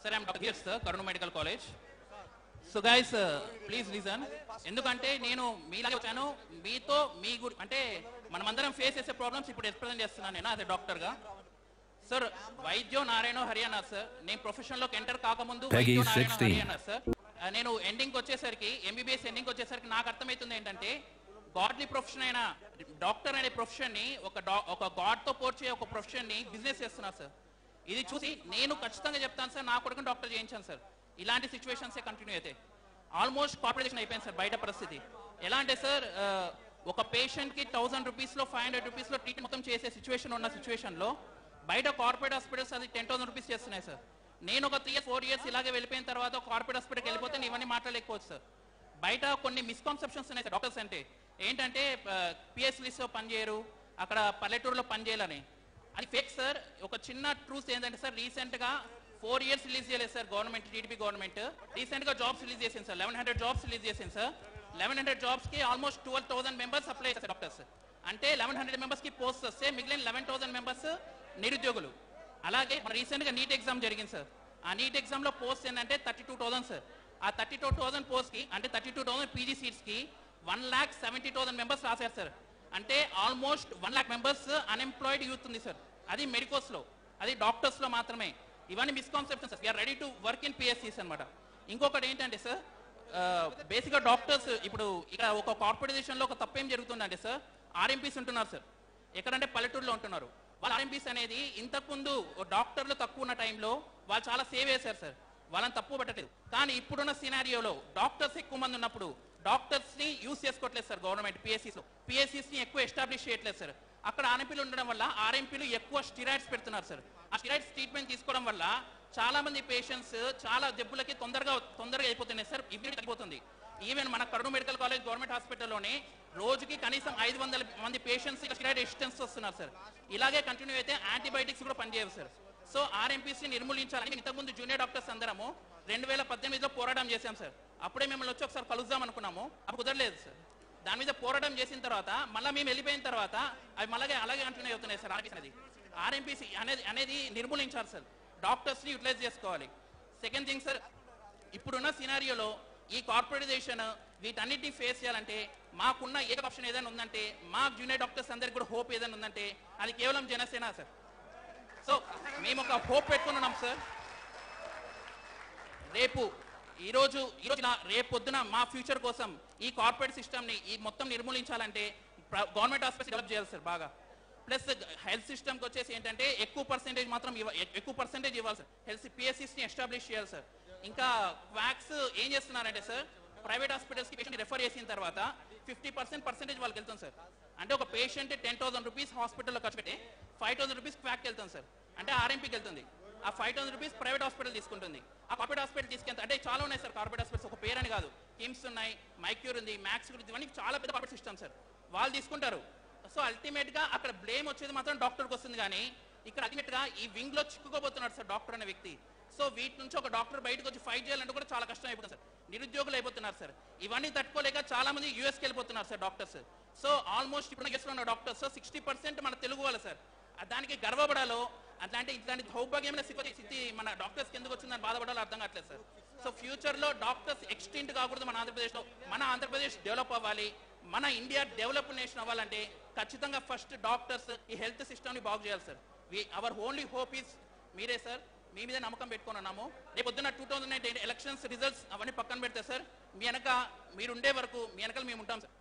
Sir, I'm Dr. Giyas, sir, Karunu Medical College. So guys, please listen. ఎందుకంటే నేను మీలాగే వచ్చాను, మీతో మీ అంటే మనమందరం ఫేస్ చేసే ప్రాబ్లమ్స్ ఇప్పుడు ఎక్స్ప్లెయిన్ చేస్తున్నాను నేను అదే డాక్టర్గా. సార్ వైద్యో నారాయణ హరియానా సార్, నేను ప్రొఫెషన్లోకి ఎంటర్ కాకముందు వైద్యో నారాయణ హరియానా సార్. నేను ఎండింగ్ వచ్చేసరికి ఎంబీబీఎస్ ఎండింగ్ వచ్చేసరికి నాకు అర్థమవుతుంది ఏంటంటే గాడ్లీ ప్రొఫెషన్ అయిన డాక్టర్ అనే ప్రొఫెషన్ని ఒక గాడ్తో పోర్చే ఒక ప్రొఫెషన్ని బిజినెస్ చేస్తున్నారు సార్. ఇది చూసి నేను ఖచ్చితంగా చెప్తాను సార్, నా కొడుకుని డాక్టర్ చేయించాను సార్. ఇలాంటి సిచ్యువేషన్సే కంటిన్యూ అయితే ఆల్మోస్ట్ కార్పొరేషన్ అయిపోయింది సార్. బయట పరిస్థితి ఎలా అంటే సార్, ఒక పేషెంట్కి 1000 రూపీస్లో 500 రూపీస్లో ట్రీట్మెంట్ మొత్తం చేసే సిచ్యువేషన్ ఉన్న సిచ్యువేషన్లో బయట కార్పొరేట్ హాస్పిటల్స్ అది 10,000 రూపీస్ చేస్తున్నాయి సార్. నేను ఒక 3-4 ఇయర్స్ ఇలాగే వెళ్ళిపోయిన తర్వాత కార్పొరేట్ హాస్పిటల్కి వెళ్ళిపోతే నేను ఇవన్నీ మాట్లాడలేకపోవచ్చు సార్. బయట కొన్ని మిస్కాన్సెప్షన్స్ ఉన్నాయి సార్ డాక్టర్స్ అంటే. ఏంటంటే పిఎస్లీస్లో పనిచేయరు, అక్కడ పల్లెటూరులో పనిచేయాలని. అది ఫేక్ సార్. ఒక చిన్న ట్రూత్ ఏంటంటే సార్, రీసెంట్గా 4 ఇయర్స్ రిలీజ్ చేయలేదు సార్ గవర్నమెంట్, టీడీపీ గవర్నమెంట్ రీసెంట్గా జాబ్స్ రిలీజ్ చేసింది సార్. 1100 జాబ్స్ రిలీజ్ చేసింది సార్. 1100 జాబ్స్కి ఆల్మోస్ట్ 12,000 మెంబర్స్ అప్లై చేస్తారు డాక్టర్స్. అంటే 1100 మెంబర్స్కి పోస్ట్ వస్తే మిగిలిన 11,000 మెంబర్స్ నిరుద్యోగులు. అలాగే మన రీసెంట్గా నీట్ ఎగ్జామ్ జరిగింది సార్. ఆ నీట్ ఎగ్జామ్లో పోస్ట్ ఏంటంటే 32,000 సార్. ఆ 32,000 పోస్ట్కి అంటే 32,000 పీజీ సీట్స్కి 1,70,000 మెంబర్స్ రాశారు సార్. అంటే ఆల్మోస్ట్ 1,00,000 మెంబర్స్ అన్ఎంప్లాయిడ్ యూత్ ఉంది సార్. అది మెడికోస్లో, అది డాక్టర్స్లో మాత్రమే. ఇవన్నీ misconceptions sir. We're ready to work in పిఎస్సీస్ అనమాట. ఇంకొకటి ఏంటంటే సార్, బేసిక్గా డాక్టర్స్ ఇప్పుడు ఇక్కడ ఒక కార్పొరేషన్లో ఒక తప్పేం జరుగుతుందంటే సార్, ఆర్ఎంపీస్ ఉంటున్నారు సార్. ఎక్కడంటే పల్లెటూరులో ఉంటున్నారు. వాళ్ళ ఆర్ఎంపీస్ అనేది ఇంతకుముందు డాక్టర్లు తక్కువ ఉన్న టైంలో వాళ్ళు చాలా సేవ్ చేశారు సార్. వాళ్ళని తప్పు పట్టలేదు. కానీ ఇప్పుడున్న సినారియోలో డాక్టర్స్ ఎక్కువ మంది ఉన్నప్పుడు డాక్టర్స్ని యూజ్ చేసుకోవట్లేదు సార్ గవర్నమెంట్. పిఎస్సీస్ని ఎక్కువ ఎస్టాబ్లిష్ చేయట్లేదు సార్. అక్కడ ఆర్ఎంపీలు ఉండడం వల్ల ఆర్ఎంపీలు ఎక్కువ స్టిరాయిడ్స్ పెడుతున్నారు సార్. ఆ స్టిరాయిడ్స్ ట్రీట్మెంట్ తీసుకోవడం వల్ల చాలా మంది పేషెంట్స్ చాలా జబ్బులకి తొందరగా అయిపోతున్నాయి సార్. ఇమ్యూనిటీ తగ్గిపోతుంది. ఈవెన్ మన కరుణ మెడికల్ కాలేజ్ గవర్నమెంట్ హాస్పిటల్లోనే రోజుకి కనీసం 500 మంది పేషెంట్స్ స్టిరాయిడ్ రెసిస్టెన్స్ వస్తున్నారు సార్. ఇలాగే కంటిన్యూ అయితే యాంటీబయాటిక్స్ కూడా పనిచేయవు సార్. సో ఆర్ఎంపీసీ నిర్మూలించాలని ఇంతకుముందు జూనియర్ డాక్టర్స్ అందరము 2018లో పోరాటం చేశాం సార్. అప్పుడే మిమ్మల్ని వచ్చి ఒకసారి కలుద్దాం అనుకున్నాము, అప్పుడు కుదరలేదు సార్. దాని మీద పోరాటం చేసిన తర్వాత మళ్ళీ మేము వెళ్ళిపోయిన తర్వాత అవి మళ్ళీ అలాగే కంటిన్యూ అవుతున్నాయి సార్. ఆర్ఎంపీసీ అనేది నిర్మూలించాలి సార్. డాక్టర్స్ని యూటిలైజ్ చేసుకోవాలి. సెకండ్ థింగ్ సార్, ఇప్పుడున్న సినారియోలో ఈ కార్పొరేటైజేషన్ వీటన్నిటిని ఫేస్ చేయాలంటే మాకున్న ఏక ఆప్షన్ ఏదైనా ఉందంటే, మా జూనియర్ డాక్టర్స్ అందరికి కూడా హోప్ ఏదైనా ఉందంటే అది కేవలం జనసేన సార్. సో మేము ఒక హోప్ పెట్టుకుని ఉన్నాం సార్. ఈరోజు రేపు పొద్దున మా ఫ్యూచర్ కోసం ఈ కార్పొరేట్ సిస్టమ్ని ఈ మొత్తం నిర్మూలించాలంటే గవర్నమెంట్ హాస్పిటల్ డెవలప్ చేయాలి సార్ బాగా. ప్లస్ హెల్త్ సిస్టమ్కి వచ్చేసి ఏంటంటే ఎక్కువ పర్సెంటేజ్ ఇవ్వాలి సార్. హెల్త్ పిఎస్సీస్ని ఎస్టాబ్లిష్ చేయాలి సార్. ఇంకా వ్యాక్స్ ఏం చేస్తున్నారంటే సార్, ప్రైవేట్ హాస్పిటల్స్కి పేషెంట్ రెఫర్ చేసిన తర్వాత 50% వాళ్ళకి వెళ్తుంది సార్. అంటే ఒక పేషెంట్ 10,000 రూపీస్ హాస్పిటల్లో ఖర్చు పెట్టి 5,000 రూపీస్ క్వాక్కి వెళ్తుంది సార్. అంటే ఆర్ఎంపీకి వెళ్తుంది. ఆ 5,000 రూపీస్ ప్రైవేట్ హాస్పిటల్ తీసుకుంటుంది. ఆ కార్పొరేట్ హాస్పిటల్ తీసుకెళ్తే అంటే చాలా ఉన్నాయి సార్ కార్పొరేట్ హాస్పిటల్స్. ఒక పేరని కాదు, కిమ్స్ ఉన్నాయి, మైక్యూర్ ఉంది, మ్యాక్స్ ఉంది, ఇవన్నీ చాలా పెద్ద కార్పొరేట్ సిస్టమ్ సార్. వాళ్ళు తీసుకుంటారు. సో అల్టిమేట్గా అక్కడ బ్లేమ్ వచ్చేది మాత్రం డాక్టర్కి వస్తుంది. కానీ ఇక్కడ అల్టిమేట్గా ఈ వింగ్లో చిక్కుకోబోతున్నాడు సార్ డాక్టర్ అనే వ్యక్తి. సో వీటి నుంచి ఒక డాక్టర్ బయటకు వచ్చి ఫైట్ చేయాలంటే కూడా చాలా కష్టం అయిపోతుంది సార్. నిరుద్యోగులు అయిపోతున్నారు సార్. ఇవన్నీ తట్టుకోలేక చాలా మంది యూఎస్కి వెళ్ళిపోతున్నారు సార్ డాక్టర్స్. సో ఆల్మోస్ట్ ఇప్పుడు యూఎస్లో ఉన్న డాక్టర్స్ 60% మన తెలుగు వాళ్ళు సార్. దానికి గర్వపడాలో ఇట్లాంటి దౌర్భాగ్యమైన స్థితి మన డాక్టర్స్కి ఎందుకు వచ్చిందని బాధపడాలో అర్థం కావట్లేదు సార్. సో ఫ్యూచర్లో డాక్టర్స్ ఎక్స్టెంట్ కాకూడదు మన ఆంధ్రప్రదేశ్లో. మన ఆంధ్రప్రదేశ్ డెవలప్ అవ్వాలి, మన ఇండియా డెవలప్ నేషన్ అవ్వాలంటే ఖచ్చితంగా ఫస్ట్ డాక్టర్స్ ఈ హెల్త్ సిస్టమ్ని బాగు చేయాలి sir. Our only hope is మీరే సార్. మీ మీద నమ్మకం పెట్టుకొని ఉన్నాము. రేపు పొద్దున్న 2019 ఎలక్షన్స్ రిజల్ట్స్ అవన్నీ పక్కన పెడతారు సార్. మీ వెనక మీరుండే వరకు మీ వెనకాల మేము ఉంటాం సార్.